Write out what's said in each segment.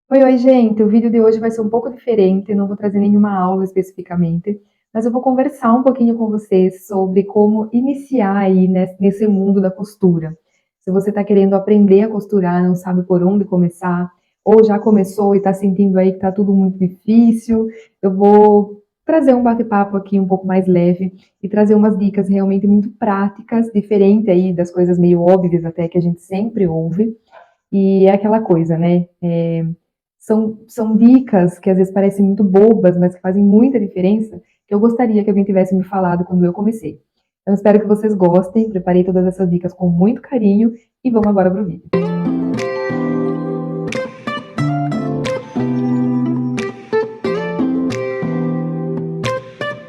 Oi, oi, gente. O vídeo de hoje vai ser um pouco diferente, não vou trazer nenhuma aula especificamente, mas eu vou conversar um pouquinho com vocês sobre como iniciar aí nesse mundo da costura. Se você está querendo aprender a costurar, não sabe por onde começar, ou já começou e está sentindo aí que está tudo muito difícil, eu vou trazer um bate-papo aqui um pouco mais leve e trazer umas dicas realmente muito práticas, diferente aí das coisas meio óbvias até que a gente sempre ouve. E é aquela coisa, né? São dicas que às vezes parecem muito bobas, mas que fazem muita diferença, que eu gostaria que alguém tivesse me falado quando eu comecei. Então, espero que vocês gostem. Preparei todas essas dicas com muito carinho e vamos agora para o vídeo.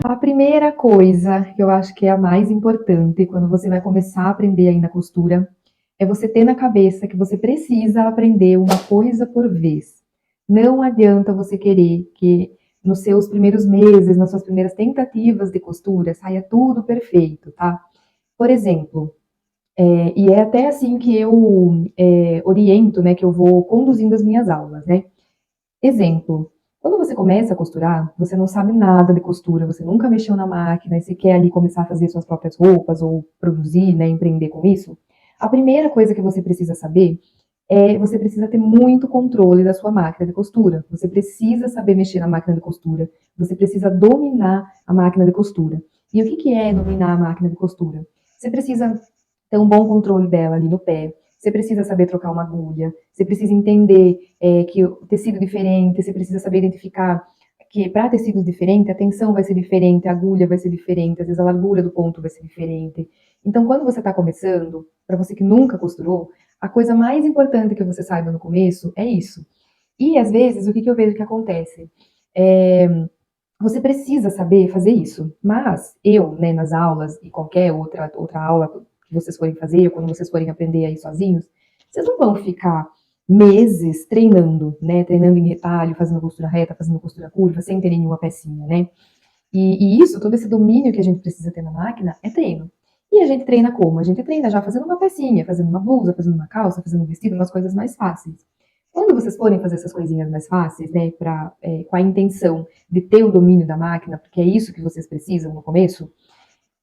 A primeira coisa que eu acho que é a mais importante quando você vai começar a aprender aí na costura é você ter na cabeça que você precisa aprender uma coisa por vez. Não adianta você querer que nos seus primeiros meses, nas suas primeiras tentativas de costura, saia tudo perfeito, tá? Por exemplo, e é até assim que eu oriento, né, que eu vou conduzindo as minhas aulas, né? Exemplo, quando você começa a costurar, você não sabe nada de costura, você nunca mexeu na máquina e você quer ali começar a fazer suas próprias roupas ou produzir, né, empreender com isso. A primeira coisa que você precisa saber é você precisa ter muito controle da sua máquina de costura. Você precisa saber mexer na máquina de costura. Você precisa dominar a máquina de costura. E o que que é dominar a máquina de costura? Você precisa ter um bom controle dela ali no pé. Você precisa saber trocar uma agulha. Você precisa entender que o tecido diferente, você precisa saber identificar que para tecidos diferentes a tensão vai ser diferente, a agulha vai ser diferente, às vezes a largura do ponto vai ser diferente. Então, quando você está começando, para você que nunca costurou, a coisa mais importante que você saiba no começo é isso. E às vezes, o que, que eu vejo que acontece? É, você precisa saber fazer isso. Mas eu, né, nas aulas e qualquer outra aula que vocês forem fazer, ou quando vocês forem aprender aí sozinhos, vocês não vão ficar meses treinando, né? Treinando em retalho, fazendo costura reta, fazendo costura curva, sem ter nenhuma pecinha, né? E isso, todo esse domínio que a gente precisa ter na máquina é treino. E a gente treina como? A gente treina já fazendo uma pecinha, fazendo uma blusa, fazendo uma calça, fazendo um vestido, umas coisas mais fáceis. Quando vocês forem fazer essas coisinhas mais fáceis, né, com a intenção de ter o domínio da máquina, porque é isso que vocês precisam no começo,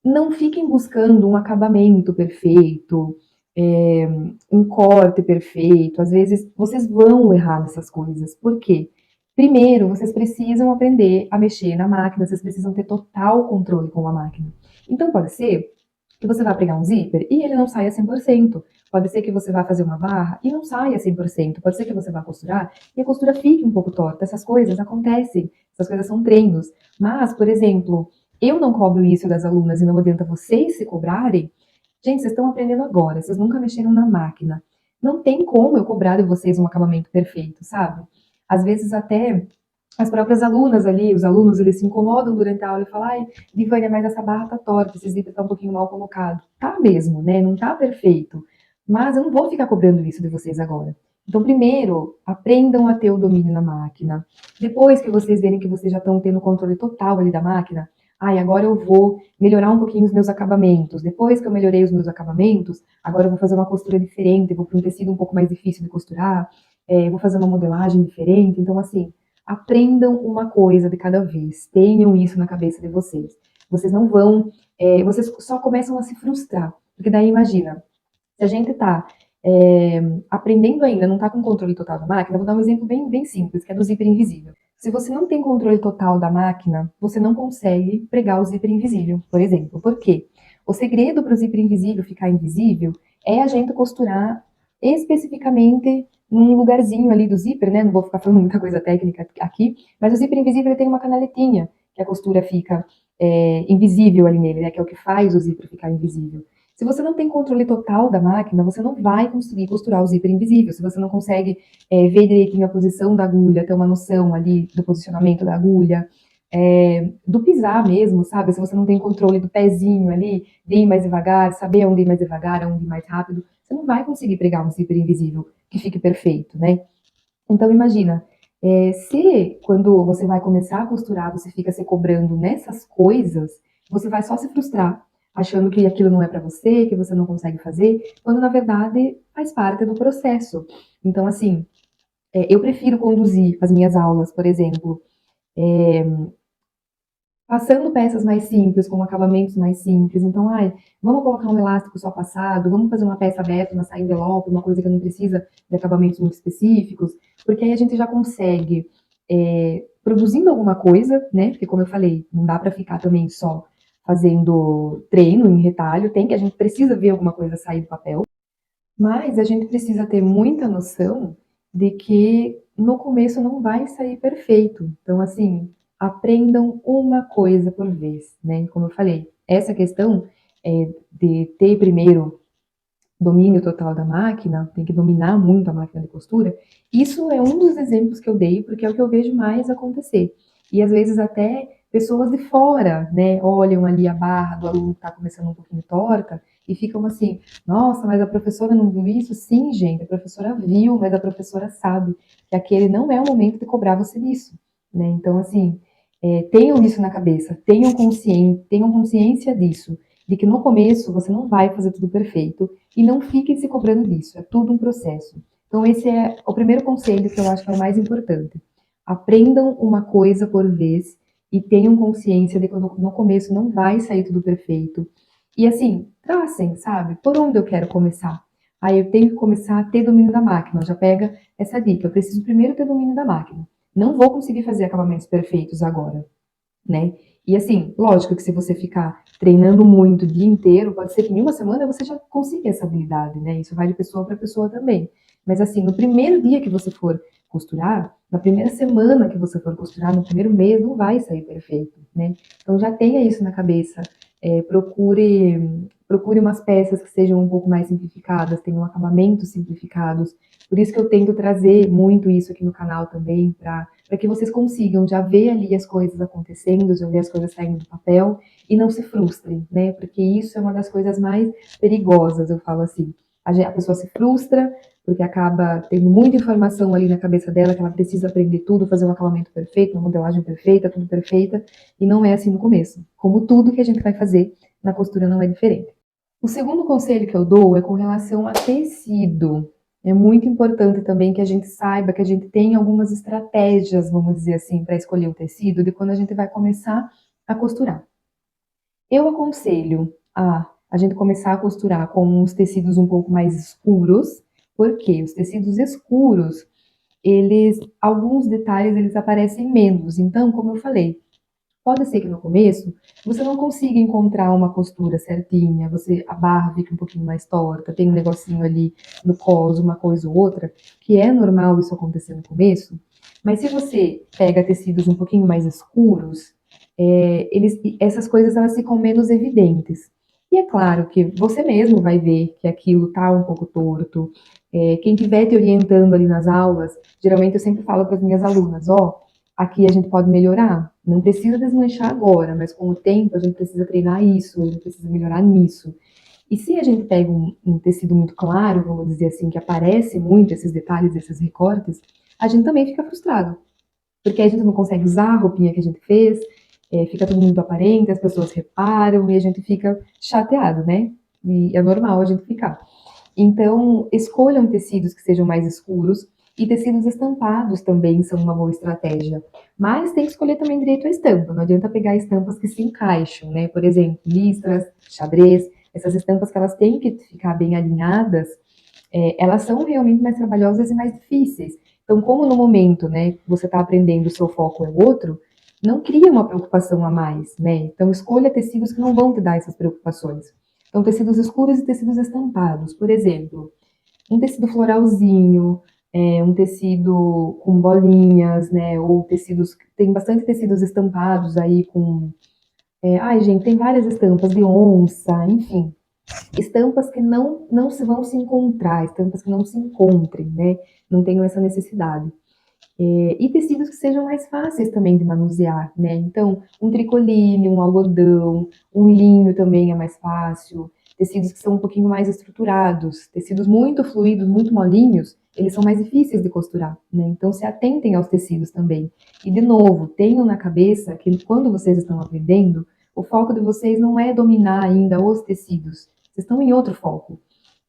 não fiquem buscando um acabamento perfeito, é, um corte perfeito. Às vezes vocês vão errar nessas coisas. Por quê? Primeiro, vocês precisam aprender a mexer na máquina, vocês precisam ter total controle com a máquina. Então pode ser que você vai pegar um zíper e ele não saia 100%. Pode ser que você vá fazer uma barra e não saia 100%. Pode ser que você vá costurar e a costura fique um pouco torta. Essas coisas acontecem. Essas coisas são treinos. Mas, por exemplo, eu não cobro isso das alunas e não adianta vocês se cobrarem. Gente, vocês estão aprendendo agora, vocês nunca mexeram na máquina. Não tem como eu cobrar de vocês um acabamento perfeito, sabe? Às vezes até as próprias alunas ali, os alunos, eles se incomodam durante a aula e falam, ai, Divânia, mas essa barra tá torta, esse zíper tá um pouquinho mal colocado. Tá mesmo, né? Não tá perfeito. Mas eu não vou ficar cobrando isso de vocês agora. Então, primeiro, aprendam a ter o domínio na máquina. Depois que vocês verem que vocês já estão tendo controle total ali da máquina, ai, agora eu vou melhorar um pouquinho os meus acabamentos. Depois que eu melhorei os meus acabamentos, agora eu vou fazer uma costura diferente, vou para um tecido um pouco mais difícil de costurar, vou fazer uma modelagem diferente. Então, assim, aprendam uma coisa de cada vez. Tenham isso na cabeça de vocês. Vocês não vão, vocês só começam a se frustrar. Porque daí, imagina, se a gente está aprendendo ainda, não está com controle total da máquina, vou dar um exemplo bem, bem simples, que é do zíper invisível. Se você não tem controle total da máquina, você não consegue pregar o zíper invisível, por exemplo. Por quê? O segredo para o zíper invisível ficar invisível é a gente costurar especificamente num lugarzinho ali do zíper, né? Não vou ficar falando muita coisa técnica aqui, mas o zíper invisível ele tem uma canaletinha que a costura fica invisível ali nele, né? Que é o que faz o zíper ficar invisível. Se você não tem controle total da máquina, você não vai conseguir costurar o zíper invisível. Se você não consegue ver direitinho a posição da agulha, ter uma noção ali do posicionamento da agulha, do pisar mesmo, sabe? Se você não tem controle do pezinho ali, de ir mais devagar, saber onde ir mais devagar, onde ir mais rápido, você não vai conseguir pregar um zíper invisível que fique perfeito, né? Então imagina, se quando você vai começar a costurar, você fica se cobrando nessas coisas, você vai só se frustrar, achando que aquilo não é para você, que você não consegue fazer, quando na verdade faz parte do processo. Então, assim, Eu prefiro conduzir as minhas aulas, por exemplo, passando peças mais simples, com acabamentos mais simples. Então, vamos colocar um elástico só passado, vamos fazer uma peça aberta, uma saia envelope, uma coisa que não precisa de acabamentos muito específicos, porque aí a gente já consegue, produzindo alguma coisa, né? Porque, como eu falei, não dá para ficar também só fazendo treino em retalho, a gente precisa ver alguma coisa sair do papel, mas a gente precisa ter muita noção de que no começo não vai sair perfeito. Então, assim, aprendam uma coisa por vez, né? Como eu falei, essa questão de ter primeiro domínio total da máquina, tem que dominar muito a máquina de costura. Isso é um dos exemplos que eu dei, porque é o que eu vejo mais acontecer. E às vezes até pessoas de fora, né, olham ali a barra do aluno que está começando um pouquinho torta e ficam assim: nossa, mas a professora não viu isso? Sim, gente, a professora viu, mas a professora sabe que aquele não é o momento de cobrar você disso, né? Então, assim, tenham isso na cabeça, tenham consciência disso, de que no começo você não vai fazer tudo perfeito e não fiquem se cobrando disso, é tudo um processo. Então, esse é o primeiro conselho que eu acho que é o mais importante. Aprendam uma coisa por vez e tenham consciência de que no começo não vai sair tudo perfeito. E assim, tracem, sabe? Por onde eu quero começar? Aí eu tenho que começar a ter domínio da máquina. Já pega essa dica. Eu preciso primeiro ter domínio da máquina. Não vou conseguir fazer acabamentos perfeitos agora, né? E assim, lógico que se você ficar treinando muito o dia inteiro, pode ser que em uma semana você já consiga essa habilidade, né? Isso vai de pessoa para pessoa também. Mas assim, no primeiro dia que você for costurar, na primeira semana que você for costurar, no primeiro mês, não vai sair perfeito, né? Então já tenha isso na cabeça. Procure umas peças que sejam um pouco mais simplificadas, tenham acabamentos simplificados. Por isso que eu tento trazer muito isso aqui no canal também, para que vocês consigam já ver ali as coisas acontecendo, já ver as coisas saindo do papel e não se frustrem, né? Porque isso é uma das coisas mais perigosas, eu falo assim. A pessoa se frustra porque acaba tendo muita informação ali na cabeça dela que ela precisa aprender tudo, fazer um acabamento perfeito, uma modelagem perfeita, tudo perfeita, e não é assim no começo. Como tudo que a gente vai fazer na costura não é diferente. O segundo conselho que eu dou é com relação a tecido. É muito importante também que a gente saiba que a gente tem algumas estratégias, vamos dizer assim, para escolher o tecido de quando a gente vai começar a costurar. Eu aconselho a gente começar a costurar com uns tecidos um pouco mais escuros, porque os tecidos escuros, alguns detalhes eles aparecem menos. Então, como eu falei, pode ser que no começo você não consiga encontrar uma costura certinha, a barra fica um pouquinho mais torta, tem um negocinho ali no cos, uma coisa ou outra, que é normal isso acontecer no começo. Mas se você pega tecidos um pouquinho mais escuros, essas coisas elas ficam menos evidentes. E é claro que você mesmo vai ver que aquilo tá um pouco torto. Quem estiver te orientando ali nas aulas, geralmente eu sempre falo para as minhas alunas, aqui a gente pode melhorar. Não precisa desmanchar agora, mas com o tempo a gente precisa treinar isso, a gente precisa melhorar nisso. E se a gente pega um tecido muito claro, vamos dizer assim, que aparece muito esses detalhes, esses recortes, a gente também fica frustrado. Porque a gente não consegue usar a roupinha que a gente fez, fica tudo muito aparente, as pessoas reparam e a gente fica chateado, né? E é normal a gente ficar. Então, escolham tecidos que sejam mais escuros e tecidos estampados também são uma boa estratégia. Mas tem que escolher também direito a estampa. Não adianta pegar estampas que se encaixam, né? Por exemplo, listras, xadrez, essas estampas que elas têm que ficar bem alinhadas, elas são realmente mais trabalhosas e mais difíceis. Então, como no momento, né, você está aprendendo, o seu foco é outro, não cria uma preocupação a mais, né? Então, escolha tecidos que não vão te dar essas preocupações. Então, tecidos escuros e tecidos estampados. Por exemplo, um tecido floralzinho, um tecido com bolinhas, né? Ou tecidos, tem bastante tecidos estampados aí com. Ai, gente, tem várias estampas de onça, enfim. Estampas que não se vão se encontrar, estampas que não se encontrem, né? Não tenham essa necessidade. E tecidos que sejam mais fáceis também de manusear, né? Então, um tricoline, um algodão, um linho também é mais fácil. Tecidos que são um pouquinho mais estruturados, tecidos muito fluidos, muito molinhos, eles são mais difíceis de costurar, né? Então, se atentem aos tecidos também. E, de novo, tenham na cabeça que quando vocês estão aprendendo, o foco de vocês não é dominar ainda os tecidos, vocês estão em outro foco.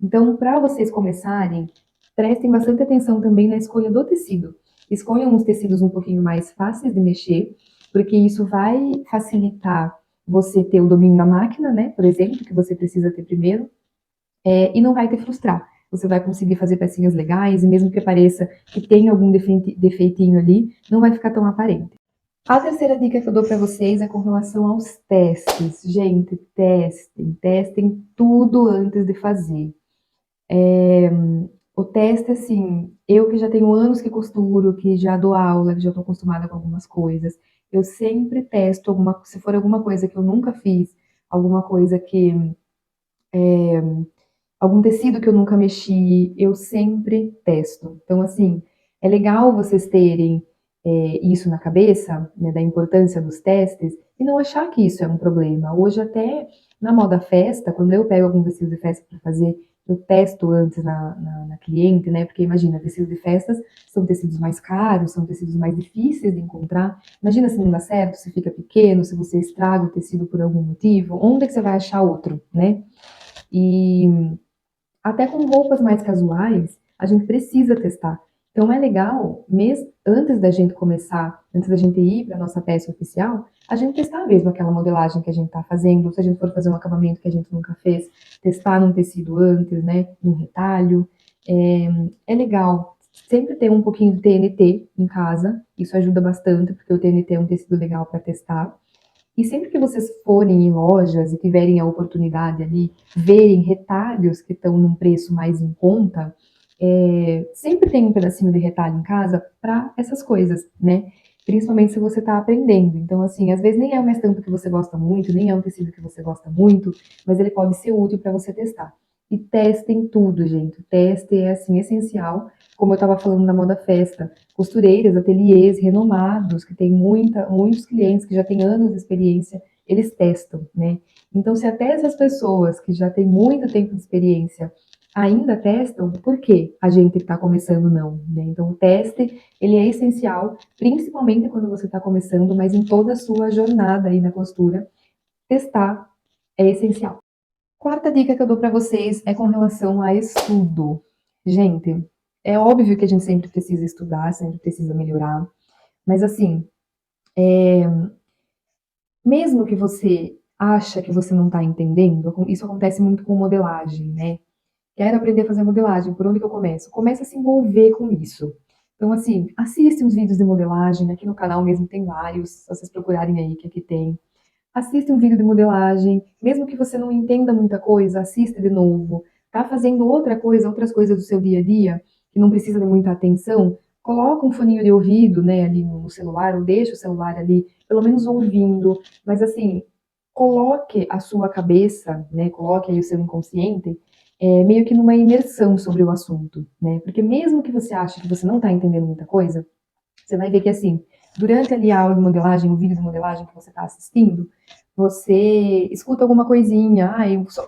Então, para vocês começarem Prestem bastante atenção também na escolha do tecido. Escolham uns tecidos um pouquinho mais fáceis de mexer, porque isso vai facilitar você ter o domínio da máquina, né? Por exemplo, que você precisa ter primeiro, e não vai te frustrar. Você vai conseguir fazer pecinhas legais, e mesmo que pareça que tem algum defeitinho ali, não vai ficar tão aparente. A terceira dica que eu dou para vocês é com relação aos testes. Gente, testem tudo antes de fazer. O teste, assim, eu que já tenho anos que costuro, que já dou aula, que já estou acostumada com algumas coisas, eu sempre testo se for alguma coisa que eu nunca fiz, alguma coisa que, algum tecido que eu nunca mexi, eu sempre testo. Então, assim, é legal vocês terem isso na cabeça, né, da importância dos testes, e não achar que isso é um problema. Hoje, até na moda festa, quando eu pego algum tecido de festa para fazer, eu testo antes na cliente, né? Porque imagina, tecidos de festas são tecidos mais caros, são tecidos mais difíceis de encontrar. Imagina se não dá certo, se fica pequeno, se você estraga o tecido por algum motivo, onde é que você vai achar outro, né? E até com roupas mais casuais, a gente precisa testar. Então é legal, mesmo antes da gente começar, antes da gente ir para a nossa peça oficial, a gente testar mesmo aquela modelagem que a gente está fazendo, se a gente for fazer um acabamento que a gente nunca fez, testar num tecido antes, né, num retalho. É legal sempre ter um pouquinho de TNT em casa, isso ajuda bastante, porque o TNT é um tecido legal para testar. E sempre que vocês forem em lojas e tiverem a oportunidade ali, verem retalhos que estão num preço mais em conta, sempre tem um pedacinho de retalho em casa para essas coisas, né? Principalmente se você está aprendendo. Então, assim, às vezes nem é uma estampa que você gosta muito, nem é um tecido que você gosta muito, mas ele pode ser útil para você testar. E testem tudo, gente. O teste é, assim, essencial. Como eu estava falando na moda festa, costureiras, ateliês renomados, que tem muitos clientes que já têm anos de experiência, eles testam, né? Então, se até essas pessoas que já têm muito tempo de experiência ainda testam, por que a gente está começando não, né? Então, o teste, ele é essencial, principalmente quando você está começando, mas em toda a sua jornada aí na costura, testar é essencial. Quarta dica que eu dou para vocês é com relação a estudo. Gente, é óbvio que a gente sempre precisa estudar, sempre precisa melhorar, mas assim, mesmo que você acha que você não está entendendo, isso acontece muito com modelagem, né? Quero aprender a fazer modelagem, por onde que eu começo? Começa a se envolver com isso. Então, assim, assiste uns vídeos de modelagem, aqui no canal mesmo tem vários, se vocês procurarem aí que aqui tem. Assista um vídeo de modelagem, mesmo que você não entenda muita coisa, assista de novo. Tá fazendo outra coisa, outras coisas do seu dia a dia, que não precisa de muita atenção, coloca um foninho de ouvido, né, ali no celular, ou deixa o celular ali, pelo menos ouvindo, mas assim, coloque a sua cabeça, né, coloque aí o seu inconsciente, meio que numa imersão sobre o assunto, né, porque mesmo que você ache que você não está entendendo muita coisa, você vai ver que, assim, durante ali a aula de modelagem, o vídeo de modelagem que você está assistindo, você escuta alguma coisinha,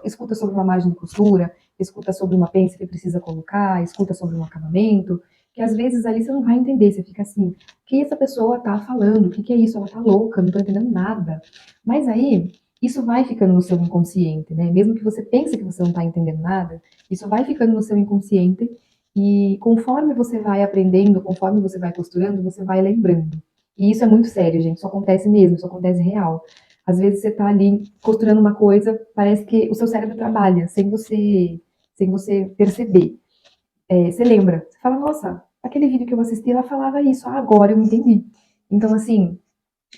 escuta sobre uma margem de costura, escuta sobre uma pence que precisa colocar, escuta sobre um acabamento, que às vezes ali você não vai entender, você fica assim, o que essa pessoa está falando? O que, que é isso? Ela está louca, não estou entendendo nada. Mas aí, isso vai ficando no seu inconsciente, né? Mesmo que você pense que você não está entendendo nada, isso vai ficando no seu inconsciente e conforme você vai aprendendo, conforme você vai costurando, você vai lembrando. E isso é muito sério, gente. Isso acontece mesmo, isso acontece real. Às vezes você tá ali costurando uma coisa, parece que o seu cérebro trabalha sem você perceber. Você lembra, você fala, nossa, aquele vídeo que eu assisti, ela falava isso, agora eu entendi. Então, assim,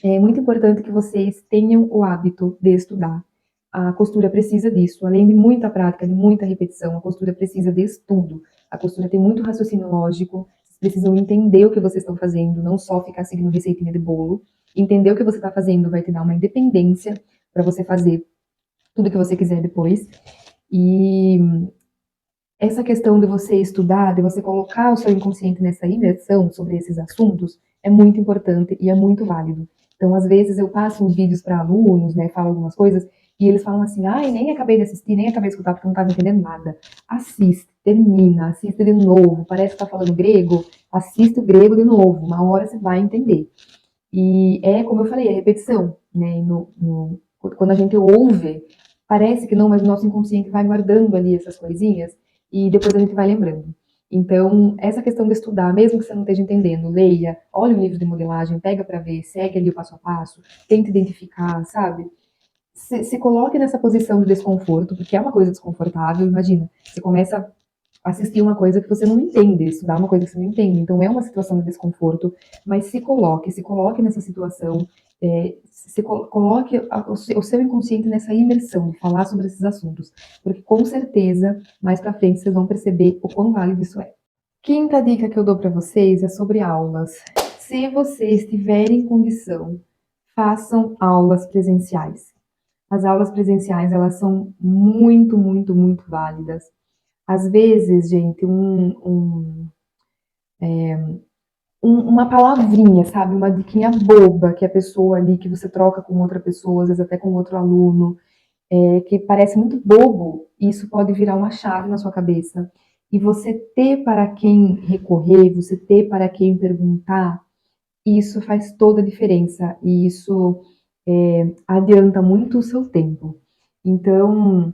é muito importante que vocês tenham o hábito de estudar. A costura precisa disso, além de muita prática, de muita repetição, a costura precisa de estudo. A costura tem muito raciocínio lógico, vocês precisam entender o que vocês estão fazendo, não só ficar seguindo receitinha de bolo. Entender o que você está fazendo vai te dar uma independência para você fazer tudo o que você quiser depois. E essa questão de você estudar, de você colocar o seu inconsciente nessa imersão sobre esses assuntos, é muito importante e é muito válido. Então, às vezes, eu passo uns vídeos para alunos, né, falo algumas coisas, e eles falam assim, ai, nem acabei de assistir, nem acabei de escutar, porque eu não estava entendendo nada. Assiste, termina, assiste de novo, parece que está falando grego, assiste o grego de novo, uma hora você vai entender. E é, como eu falei, é repetição, né, quando a gente ouve, parece que não, mas o nosso inconsciente vai guardando ali essas coisinhas, e depois a gente vai lembrando. Então, essa questão de estudar, mesmo que você não esteja entendendo, leia, olhe o livro de modelagem, pega para ver, segue ali o passo a passo, tenta identificar, sabe? Se coloque nessa posição de desconforto, porque é uma coisa desconfortável, imagina, você começa a assistir uma coisa que você não entende, estudar uma coisa que você não entende, então é uma situação de desconforto, mas se coloque nessa situação, coloque o seu inconsciente nessa imersão de falar sobre esses assuntos, porque com certeza, mais pra frente, vocês vão perceber o quão válido isso é. Quinta dica que eu dou para vocês é sobre aulas. Se vocês tiverem condição, façam aulas presenciais. As aulas presenciais, elas são muito, muito, muito válidas. Às vezes, gente, uma palavrinha, sabe? Uma diquinha boba que a pessoa ali, que você troca com outra pessoa, às vezes até com outro aluno, que parece muito bobo, isso pode virar uma chave na sua cabeça. E você ter para quem recorrer, você ter para quem perguntar, isso faz toda a diferença. E isso adianta muito o seu tempo. Então,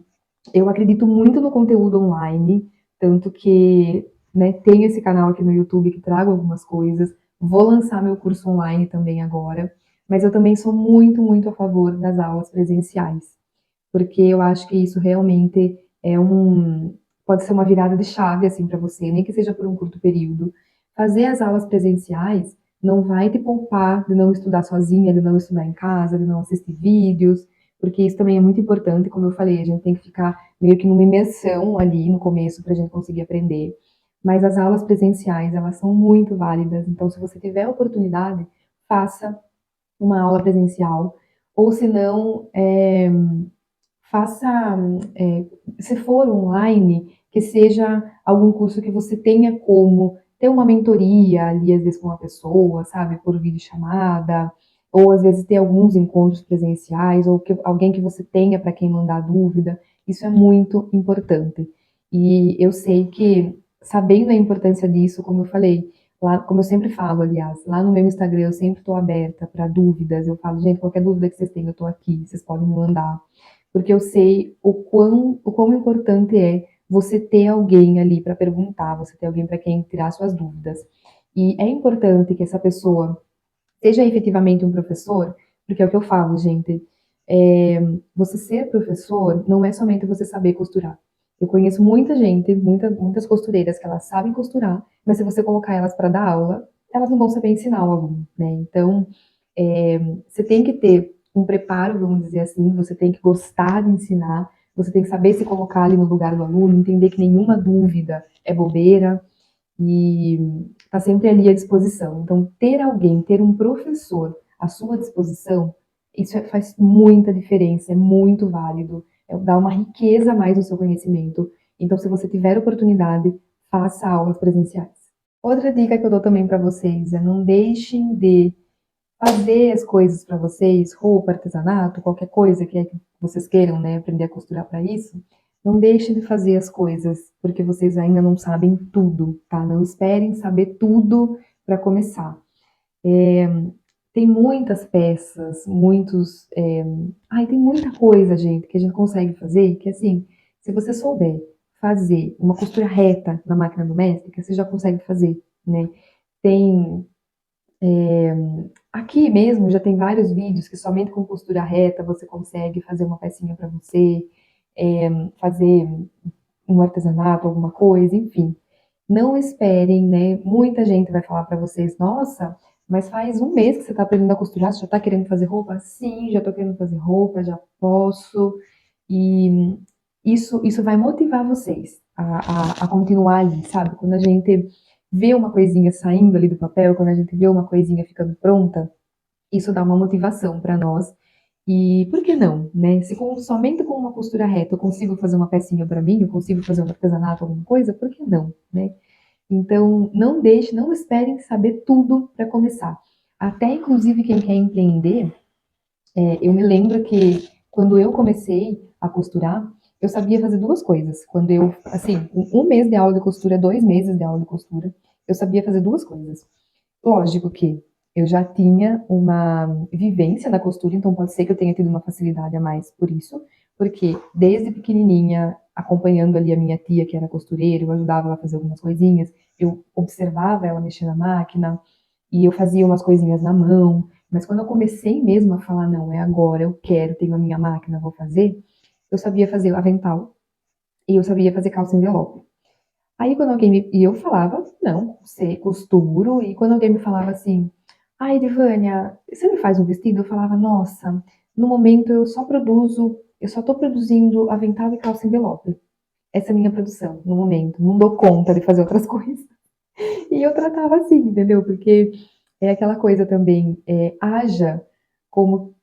eu acredito muito no conteúdo online, tanto que, né, tenho esse canal aqui no YouTube que trago algumas coisas. Vou lançar meu curso online também agora, mas eu também sou muito, muito a favor das aulas presenciais, porque eu acho que isso realmente pode ser uma virada de chave assim para você, nem que seja por um curto período. Fazer as aulas presenciais não vai te poupar de não estudar sozinha, de não estudar em casa, de não assistir vídeos, porque isso também é muito importante, como eu falei, a gente tem que ficar meio que numa imersão ali no começo para a gente conseguir aprender. Mas as aulas presenciais, elas são muito válidas, então se você tiver a oportunidade, faça uma aula presencial, ou se não, faça, se for online, que seja algum curso que você tenha como ter uma mentoria ali, às vezes com uma pessoa, sabe, por videochamada, ou às vezes ter alguns encontros presenciais, ou alguém que você tenha para quem mandar dúvida. Isso é muito importante. E eu sei que, sabendo a importância disso, como eu falei, lá, como eu sempre falo, aliás, lá no meu Instagram eu sempre estou aberta para dúvidas. Eu falo, gente, qualquer dúvida que vocês tenham, eu estou aqui, vocês podem me mandar, porque eu sei o quão importante é você ter alguém ali para perguntar, você ter alguém para quem tirar suas dúvidas. E é importante que essa pessoa seja efetivamente um professor, porque é o que eu falo, gente. É, você ser professor não é somente você saber costurar. Eu conheço muita gente, muitas costureiras que elas sabem costurar, mas se você colocar elas para dar aula, elas não vão saber ensinar o aluno, né? Então, você tem que ter um preparo, vamos dizer assim, você tem que gostar de ensinar, você tem que saber se colocar ali no lugar do aluno, entender que nenhuma dúvida é bobeira e está sempre ali à disposição. Então, ter alguém, ter um professor à sua disposição, faz muita diferença, é muito válido, dá uma riqueza a mais no seu conhecimento. Então, se você tiver oportunidade, faça aulas presenciais. Outra dica que eu dou também para vocês é não deixem de fazer as coisas para vocês, roupa, artesanato, qualquer coisa que vocês queiram, né, aprender a costurar para isso, não deixem de fazer as coisas, porque vocês ainda não sabem tudo, tá? Não esperem saber tudo para começar. É, tem muitas peças, tem muita coisa, gente, que a gente consegue fazer, que assim, se você souber fazer uma costura reta na máquina doméstica, você já consegue fazer, né? Tem Aqui mesmo já tem vários vídeos que somente com costura reta você consegue fazer uma pecinha para você, fazer um artesanato, alguma coisa, enfim. Não esperem, né? Muita gente vai falar para vocês, nossa, mas faz um mês que você está aprendendo a costurar, você já está querendo fazer roupa? Sim, já estou querendo fazer roupa, já posso. E isso vai motivar vocês a continuar ali, sabe? Quando a gente vê uma coisinha saindo ali do papel, quando a gente vê uma coisinha ficando pronta, isso dá uma motivação para nós. E por que não, né? Se somente com uma costura reta eu consigo fazer uma pecinha para mim, eu consigo fazer um artesanato, alguma coisa, por que não, né? Então, não deixe, não esperem saber tudo para começar. Até, inclusive, quem quer empreender, eu me lembro que quando eu comecei a costurar, eu sabia fazer duas coisas. Quando eu, assim, um mês de aula de costura, 2 meses de aula de costura, eu sabia fazer duas coisas. Lógico que eu já tinha uma vivência na costura, então pode ser que eu tenha tido uma facilidade a mais por isso, porque desde pequenininha acompanhando ali a minha tia, que era costureira, eu ajudava ela a fazer algumas coisinhas, eu observava ela mexer na máquina, e eu fazia umas coisinhas na mão, mas quando eu comecei mesmo a falar, não, é agora, eu quero, tenho a minha máquina, vou fazer, eu sabia fazer avental e eu sabia fazer calça envelope. Aí quando alguém me... E eu falava, não, sei, costuro, e quando alguém me falava assim, ai, Divânia, você me faz um vestido? Eu falava, nossa, no momento eu só tô produzindo avental e calça envelope. Essa é a minha produção, no momento. Não dou conta de fazer outras coisas. E eu tratava assim, entendeu? Porque é aquela coisa também, haja como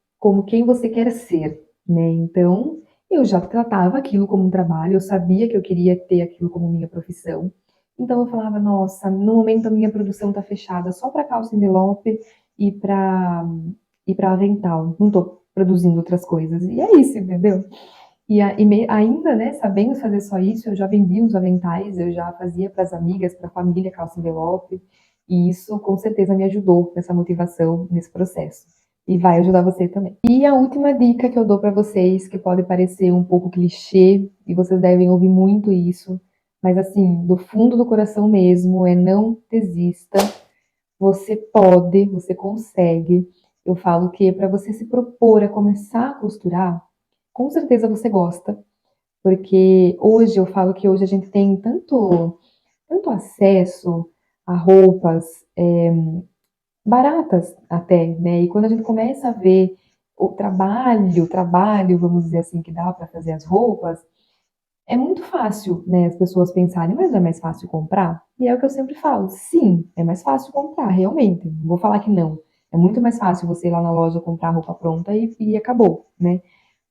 quem você quer ser, né? Então, eu já tratava aquilo como um trabalho, eu sabia que eu queria ter aquilo como minha profissão. Então eu falava, nossa, no momento a minha produção está fechada só para calça envelope e para avental. Não estou produzindo outras coisas. E é isso, entendeu? Ainda, né, sabendo fazer só isso, eu já vendia uns aventais, eu já fazia para as amigas, para a família, calça envelope, e isso com certeza me ajudou nessa motivação, nesse processo. E vai ajudar você também. E a última dica que eu dou para vocês, que pode parecer um pouco clichê, e vocês devem ouvir muito isso, mas assim, do fundo do coração mesmo, é não desista. Você pode, você consegue. Eu falo que para você se propor a começar a costurar, com certeza você gosta, porque hoje eu falo que hoje a gente tem tanto acesso a roupas baratas até, né? E quando a gente começa a ver o trabalho, vamos dizer assim, que dá para fazer as roupas, é muito fácil, né, as pessoas pensarem, mas não é mais fácil comprar? E é o que eu sempre falo, sim, é mais fácil comprar, realmente. Não vou falar que não. É muito mais fácil você ir lá na loja comprar a roupa pronta e acabou, né?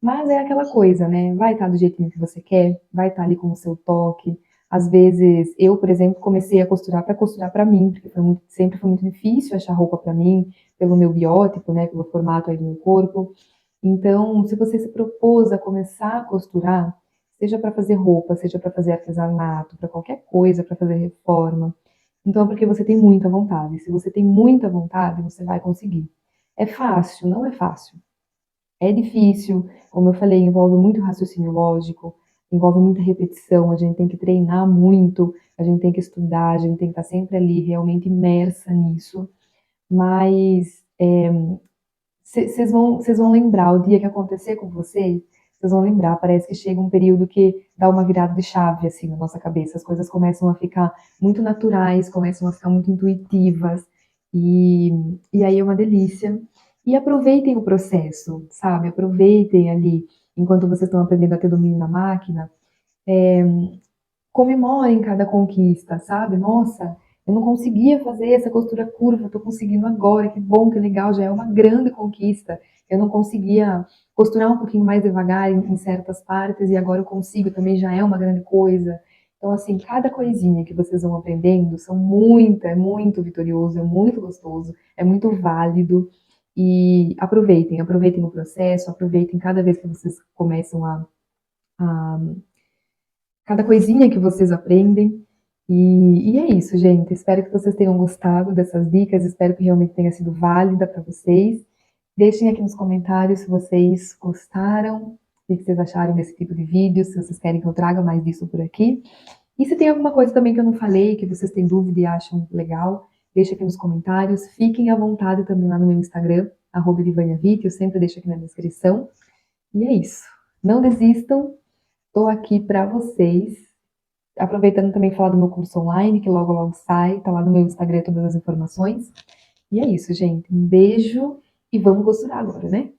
Mas é aquela coisa, né? Vai estar do jeitinho que você quer, vai estar ali com o seu toque. Às vezes, eu, por exemplo, comecei a costurar para mim, porque sempre foi muito difícil achar roupa para mim, pelo meu biótipo, né, pelo formato aí do meu corpo. Então, se você se propôs a começar a costurar, seja para fazer roupa, seja para fazer artesanato, para qualquer coisa, para fazer reforma, então é porque você tem muita vontade. Se você tem muita vontade, você vai conseguir. É fácil? Não é fácil. É difícil, como eu falei, envolve muito raciocínio lógico, envolve muita repetição, a gente tem que treinar muito, a gente tem que estudar, a gente tem que estar sempre ali realmente imersa nisso. Mas vocês vão lembrar, o dia que acontecer com vocês, vocês vão lembrar, parece que chega um período que dá uma virada de chave assim na nossa cabeça, as coisas começam a ficar muito naturais, começam a ficar muito intuitivas, e, e aí é uma delícia. E aproveitem o processo, sabe? Aproveitem ali, enquanto vocês estão aprendendo a ter domínio na máquina, comemorem cada conquista, sabe? Nossa, eu não conseguia fazer essa costura curva, estou conseguindo agora, que bom, que legal, já é uma grande conquista. Eu não conseguia costurar um pouquinho mais devagar em certas partes e agora eu consigo, também já é uma grande coisa. Então, assim, cada coisinha que vocês vão aprendendo é muito vitorioso, é muito gostoso, é muito válido. E aproveitem o processo, aproveitem cada vez que vocês começam a cada coisinha que vocês aprendem. E é isso, gente. Espero que vocês tenham gostado dessas dicas. Espero que realmente tenha sido válida para vocês. Deixem aqui nos comentários se vocês gostaram, o que vocês acharam desse tipo de vídeo, se vocês querem que eu traga mais disso por aqui. E se tem alguma coisa também que eu não falei, que vocês têm dúvida e acham legal, deixa aqui nos comentários. Fiquem à vontade também lá no meu Instagram, @livaniavite, eu sempre deixo aqui na descrição. E é isso. Não desistam, estou aqui para vocês. Aproveitando também falar do meu curso online, que logo logo sai, tá lá no meu Instagram todas as informações. E é isso, gente. Um beijo e vamos costurar agora, né?